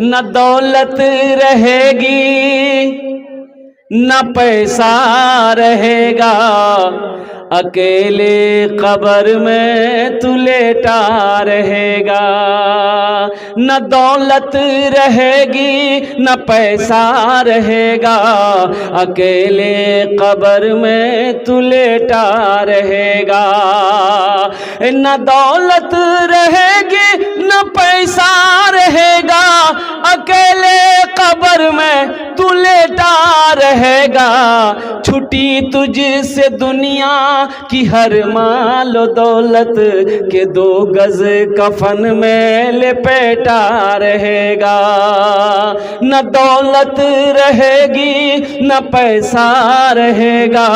न दौलत रहेगी न पैसा रहेगा, अकेले कब्र में तू लेटा रहेगा। न दौलत रहेगी न पैसा रहेगा, अकेले कब्र में तू लेटा रहेगा। न दौलत रहेगी न पैसा रहेगा, अकेले कब्र में तू लेटा रहेगा। छुट्टी तुझसे दुनिया की हर माल दौलत के 2 गज कफन में लपेटा रहेगा। न दौलत रहेगी न पैसा रहेगा,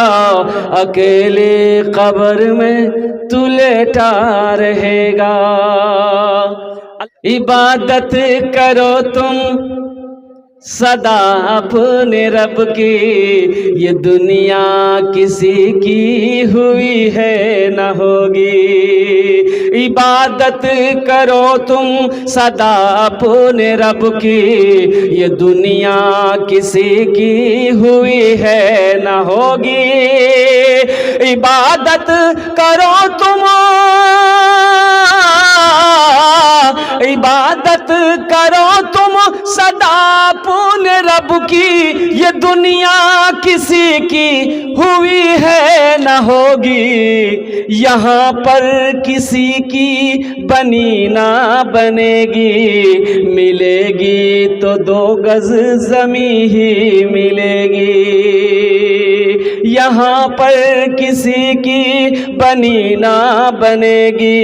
अकेले कब्र में तू लेटा रहेगा। इबादत करो तुम सदा अपने रब की, ये दुनिया किसी की हुई है न होगी। इबादत करो तुम सदा अपने रब की, ये दुनिया किसी की हुई है न होगी। इबादत करो तुम, इबादत करो तुम सदा अपने रब की, ये दुनिया किसी की हुई है न होगी। यहाँ पर किसी की बनी ना बनेगी, मिलेगी तो 2 गज ज़मीं ही मिलेगी। यहाँ पर किसी की बनी ना बनेगी,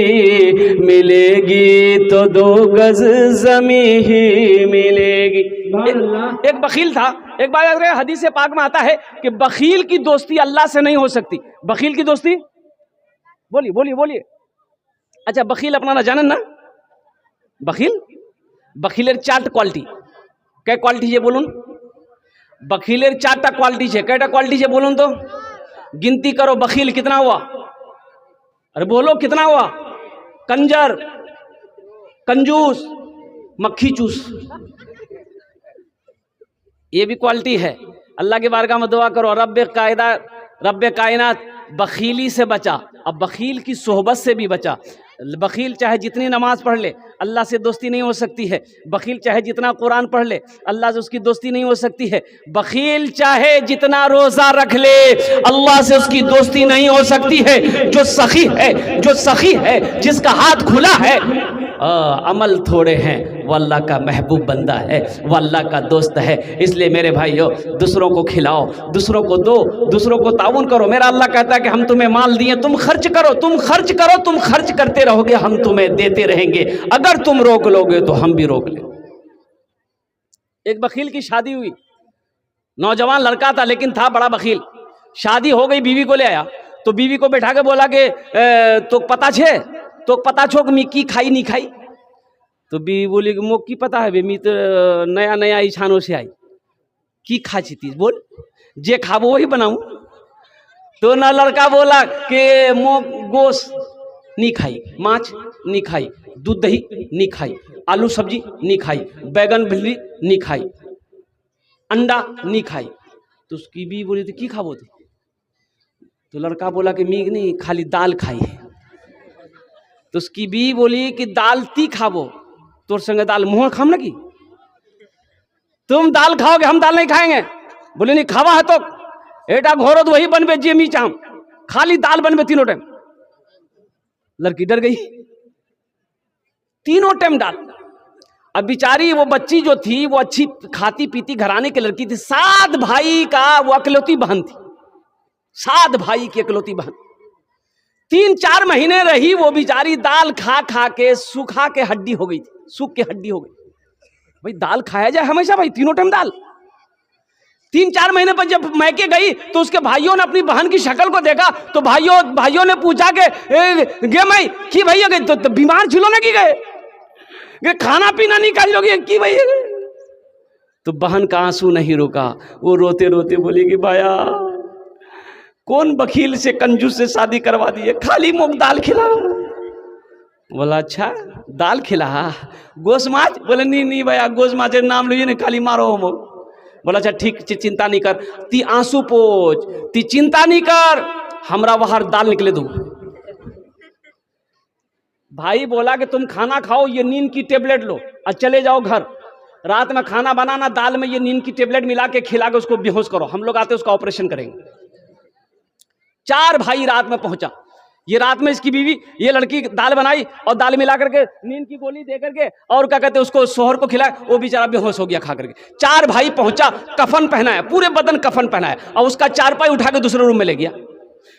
मिलेगी तो 2 गज ज़मीं ही मिलेगी। एक बखील था, एक बार हदीस पाक में आता है कि बखील की दोस्ती अल्लाह से नहीं हो सकती। बखील की दोस्ती, बोलिए बोलिए बोलिए। अच्छा, बखील अपना ना जानन ना, बखील बखीलेर 4टा क्वालिटी। क्या क्वालिटी है बोलून? बखीलेर 4टा क्वालिटी है। कैटा क्वालिटी है बोलून तो गिनती करो। बखील कितना हुआ? अरे बोलो कितना हुआ? कंजर, कंजूस, मक्खी चूस, ये भी क्वालिटी है। अल्लाह के बारगाह में दुआ करो, रब्बे कायनात बखीली से बचा, अब बखील की सोहबत से भी बचा। बखील चाहे जितनी नमाज पढ़ ले, अल्लाह से दोस्ती नहीं हो सकती है। बखील चाहे जितना कुरान पढ़ ले, अल्लाह से उसकी दोस्ती नहीं हो सकती है। बखील चाहे जितना रोज़ा रख ले, अल्लाह से उसकी दोस्ती नहीं हो सकती है। जो सखी है, जो सखी है, जिसका हाथ खुला है, अमल थोड़े हैं, वो अल्लाह का महबूब बंदा है, वो अल्लाह का दोस्त है। इसलिए मेरे भाइयों, दूसरों को खिलाओ, दूसरों को दो, दूसरों को ताउन करो। मेरा अल्लाह कहता है कि हम तुम्हें माल दिए, तुम खर्च करो, तुम खर्च करो, तुम खर्च करते रहोगे, हम तुम्हें देते रहेंगे। अगर तुम रोक लोगे तो हम भी रोक लेंगे। एक बखील की शादी हुई, नौजवान लड़का था लेकिन था बड़ा बखील। शादी हो गई, बीवी को ले आया तो बीवी को बैठा के बोला कि तो पता छे, तो पता छो कि मी की खाई नहीं खाई? तो बीवी बोली कि मोक की पता है बे, मी तो नया नया इछानों से आई, की खाची थी बोल, जे खाबो वही बनाऊं। तो ना लड़का बोला कि मोक गोश्त नहीं खाई, माछ नहीं खाई, दूध दही नहीं खाई, आलू सब्जी नहीं खाई, बैगन भिंडी नहीं खाई, अंडा नहीं खाई। तो उसकी बीवी बोली थी की खाबो थी? तो लड़का बोला कि मी नहीं, खाली दाल खाई है। तो उसकी बीवी बोली कि दाल ती खाबो, तोर संगे दाल मुँह खाम लगी, तुम दाल खाओगे हम दाल नहीं खाएंगे। बोले नहीं खावा है तो एटा घोरो तो वही बनबे जे मी चाहम, खाली दाल बनबे तीनों टाइम। लड़की डर गई, तीनों टाइम दाल। अब बेचारी वो बच्ची जो थी वो अच्छी खाती पीती घराने की लड़की थी, 7 भाई का वो अकलौती बहन थी, 7 भाई की अकलौती बहन। 3-4 महीने रही वो बेचारी, दाल खा खा के सूखा के हड्डी हो गई थी, सूख के हड्डी हो गई। भाई दाल खाया जाए हमेशा भाई, तीनों टाइम दाल। 3-4 महीने पर जब मैके गई तो उसके भाइयों ने अपनी बहन की शक्ल को देखा, तो भाइयों ने पूछा कि गे माई की भैया गए तो बीमार झिलो ना की गए, खाना पीना नहीं खा लोगे की भैया। तो बहन का आंसू नहीं रुका, वो रोते रोते बोली कि भाया कौन बखील से कंजूस से शादी करवा दिए, खाली मूंग दाल खिलाओ। बोला अच्छा दाल खिला, गोश माछ? बोले नहीं नहीं भैया, गोश माछ नाम लीजिए ना, खाली मारो हम। बोला अच्छा ठीक, चिंता नहीं कर, ती आंसू पोछ, ती चिंता नहीं कर, हमरा बाहर दाल निकले दो। भाई बोला कि तुम खाना खाओ, ये नींद की टेबलेट लो और चले जाओ घर। रात में खाना बनाना, दाल में ये नींद की टेबलेट मिला के खिला के उसको बेहोश करो, हम लोग आते उसका ऑपरेशन करेंगे। 4 भाई रात में पहुंचा। ये रात में इसकी बीवी, ये लड़की दाल बनाई और दाल मिला करके नींद की गोली दे करके और क्या कहते उसको शोहर को खिलाया, वो बेचारा बेहोश हो गया खा करके। 4 भाई पहुंचा, कफन पहनाया, पूरे बदन कफन पहनाया और उसका चारपाई उठा के दूसरे रूम में ले गया।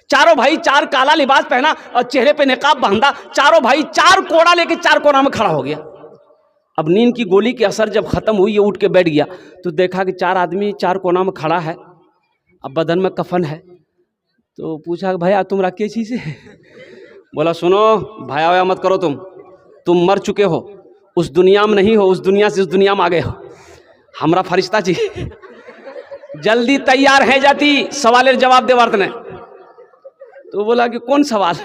चारों भाई 4 काला लिबास पहना और चेहरे पे निकाब बांधा, चारों भाई 4 कोड़ा लेके 4 कोना में खड़ा हो गया। अब नींद की गोली की असर जब खत्म हुई, ये उठ के बैठ गया तो देखा कि 4 आदमी 4 कोना में खड़ा है, अब बदन में कफन है। तो पूछा भैया तुम रखे चीज है? बोला सुनो भाया वाया मत करो, तुम मर चुके हो, उस दुनिया में नहीं हो, उस दुनिया से उस दुनिया में आ गए हो, हमरा फरिश्ता जी जल्दी तैयार है जाती सवाल जवाब दे वर्तने। तो बोला कि कौन सवाल?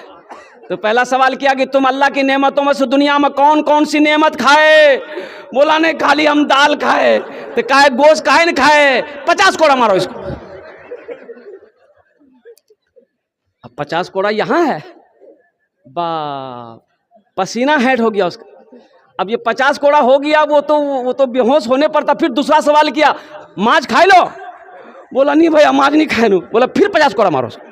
तो पहला सवाल किया कि तुम अल्लाह की नेमतों में से दुनिया में कौन कौन सी नेमत खाए? बोला नहीं खाली हम दाल खाए। तो काहे गोश्त काहे न खाए? 50 कोड़ा मारो इसको। अब 50 कोड़ा यहाँ है, बाप पसीना हेड हो गया उसका। अब ये 50 कोड़ा हो गया, वो तो बेहोश होने पर था। फिर दूसरा सवाल किया माछ खाए लो? बोला नहीं भैया माछ नहीं खाए नु। बोला फिर 50 कोड़ा मारो उसको।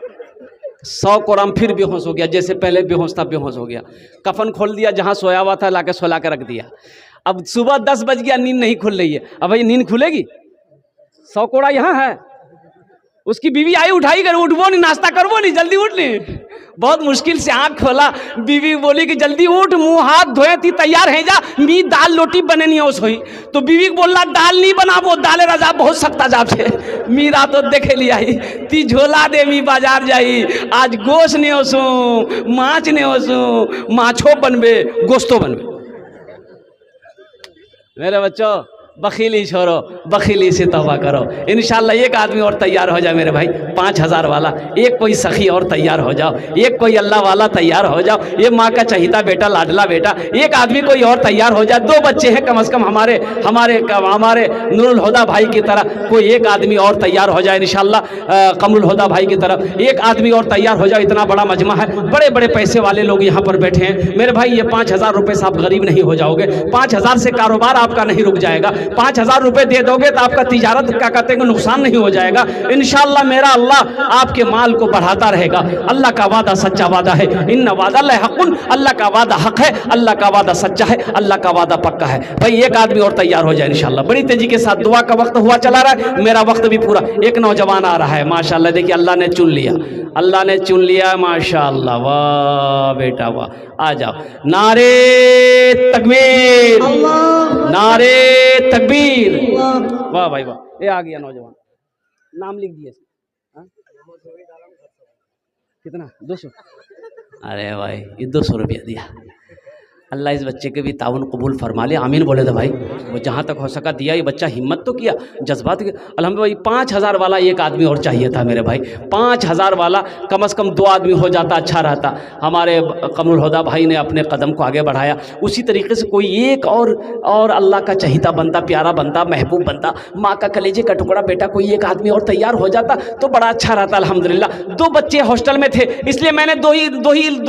100 कोड़ा में फिर बेहोश हो गया, जैसे पहले बेहोश था बेहोश हो गया। कफन खोल दिया, जहाँ सोया हुआ था लाके सोला के रख दिया। अब सुबह 10 बज गया, नींद नहीं खुल रही है। अब भाई नींद खुलेगी? 100 कोड़ा यहाँ है। उसकी बीवी आई, उठाई कर, उठबो नहीं, नाश्ता करबो नहीं, जल्दी उठ नहीं। बहुत मुश्किल से आँख खोला, बीवी बोली कि जल्दी उठ, मुंह हाथ धोए थी, तैयार है जा, मी दाल लोटी बने नहीं हो सोई। तो बीवी बोला दाल नहीं बनाबो, दाल राजा बहुत सख्ता जाप है। मी रात देखे लिया ती झोला दे, मी बाजार जाई, आज गोश्त नहीं हो सू, माछ नहीं हो सू, माछो बनबे गोश्तो बनबे। मेरे बच्चों बखीली छोड़ो, बखीली से तौबा करो। इंशाल्लाह एक आदमी और तैयार हो जाए मेरे भाई, 5000 वाला, एक कोई सखी और तैयार हो जाओ, एक कोई अल्लाह वाला तैयार हो जाओ, ये माँ का चहीता बेटा, लाडला बेटा, एक आदमी कोई और तैयार हो जाए। 2 बच्चे हैं कम से कम हमारे नूरुल हुदा भाई की तरह, कोई एक आदमी और तैयार हो जाए इंशाल्लाह, कमरुल हुदा भाई की तरह एक आदमी और तैयार हो जाए। इतना बड़ा मजमा है, बड़े बड़े पैसे वाले लोग यहाँ पर बैठे हैं मेरे भाई। ये 5000 रुपये से आप गरीब नहीं हो जाओगे, 5000 से कारोबार आपका नहीं रुक जाएगा। 5000 रुपए दे दोगे तो आपका तिजारत क्या कहते हैं नुकसान नहीं हो जाएगा। इंशाल्लाह मेरा अल्लाह आपके माल को बढ़ाता रहेगा। अल्लाह का वादा सच्चा वादा है, इन्ना वादा हक़ुन, अल्लाह का वादा हक है, अल्लाह का वादा सच्चा है, अल्लाह का वादा पक्का है। भाई एक आदमी और तैयार हो जाए इंशाल्लाह। बड़ी तेजी के साथ दुआ का वक्त हुआ चला रहा है, मेरा वक्त भी पूरा। एक नौजवान आ रहा है माशाल्लाह, देखिए अल्लाह ने चुन लिया, अल्लाह ने चुन लिया माशाल्लाह। वाह बेटा वाह, आ जाओ। नारे तकबीर, नारे तकबीर, वाह भाई वाह। ये आ गया नौजवान, नाम लिख दिए। कितना? 200? अरे भाई ये 200 रुपया दिया। अल्लाह इस बच्चे के भी ताउन कबूल फरमा ले, आमीन बोले तो भाई। वो जहाँ तक हो सका दिया, ये बच्चा हिम्मत तो किया, जज्बात किया। अल्हम्दुलिल्लाह 5000 वाला एक आदमी और चाहिए था मेरे भाई, 5000 वाला कम से कम 2 आदमी हो जाता, अच्छा रहता। हमारे कमरुल हुदा भाई ने अपने कदम को आगे बढ़ाया। उसी तरीके से कोई एक और अल्लाह का चहीता बनता, प्यारा बनता, महबूब बनता, माँ का कलेजे का टुकड़ा बेटा, कोई एक आदमी और तैयार हो जाता तो बड़ा अच्छा रहता। अल्हम्दुलिल्लाह 2 बच्चे हॉस्टल में थे, इसलिए मैंने दो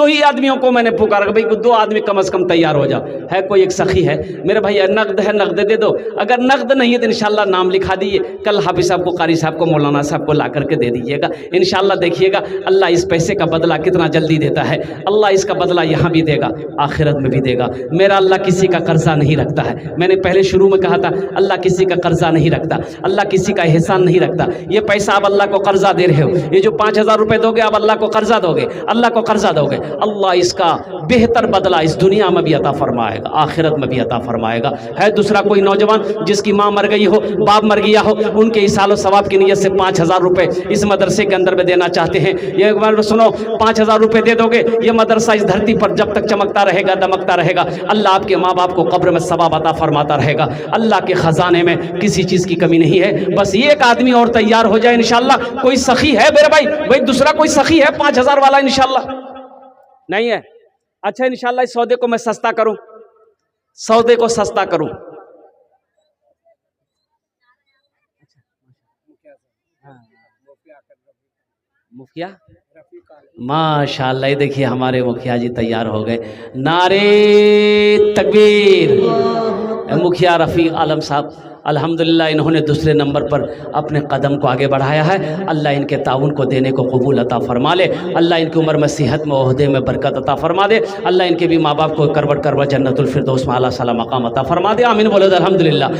ही आदमियों को मैंने पुकारा भाई 2 आदमी कम से कम तैयार हो जाओ। है कोई एक सखी है मेरे भाई, नकद है नकद दे दो, अगर नकद नहीं है तो इंशाल्लाह नाम लिखा दीजिए, कल हाफिज साहब को, कारी साहब को, मौलाना साहब को ला करके दे दीजिएगा। इंशाल्लाह देखिएगा अल्लाह इस पैसे का बदला कितना जल्दी देता है। अल्लाह इसका बदला यहाँ भी देगा, आखिरत में भी देगा। मेरा अल्लाह किसी का कर्जा नहीं रखता है, मैंने पहले शुरू में कहा था अल्लाह किसी का कर्जा नहीं रखता, अल्लाह किसी का एहसान नहीं रखता। ये पैसा आप अल्लाह को कर्जा दे रहे हो, ये जो 5000 रुपये दोगे आप अल्लाह को कर्जा दोगे, अल्लाह को कर्जा दोगे, अल्लाह इसका बेहतर बदला इस दुनिया में भी अता फरमाएगा, आखिरत में भी अता फरमाएगा। है दूसरा कोई नौजवान जिसकी माँ मर गई हो, बाप मर गया हो, उनके इसालो सवाब की नीयत से 5000 रुपये इस मदरसे के अंदर में देना चाहते हैं। ये एक बार सुनो, 5000 रुपये दे दोगे, ये मदरसा इस धरती पर जब तक चमकता रहेगा, दमकता रहेगा, अल्लाह आपके माँ बाप को कब्र में सवाब अता फरमाता रहेगा। अल्लाह के खजाने में किसी चीज़ की कमी नहीं है। बस एक आदमी और तैयार हो जाए इंशाल्लाह। कोई सखी है मेरे भाई, दूसरा कोई सखी है 5000 वाला? इंशाल्लाह नहीं है। अच्छा इंशाल्लाह इस सौदे को मैं सस्ता करूं, सौदे को सस्ता करूं। मुखिया माशाल्लाह, देखिए हमारे मुखिया जी तैयार हो गए। नारे तकबीर। मुखिया रफ़ीक आलम साहब अल्हम्दुलिल्लाह, इन्होंने दूसरे नंबर पर अपने कदम को आगे बढ़ाया है। अल्लाह इनके ताउन को देने को कबूल अता फरमा ले। अल्लाह इनकी उम्र में, सेहत में, ओहदे में बरकत अता फरमा दे। अल्लाह इनके भी माँ बाप को करवट करवट जन्नतुल फिरदौस में आला साला मकाम अता फरमा दे। आमीन बोलो अल्हम्दुलिल्लाह।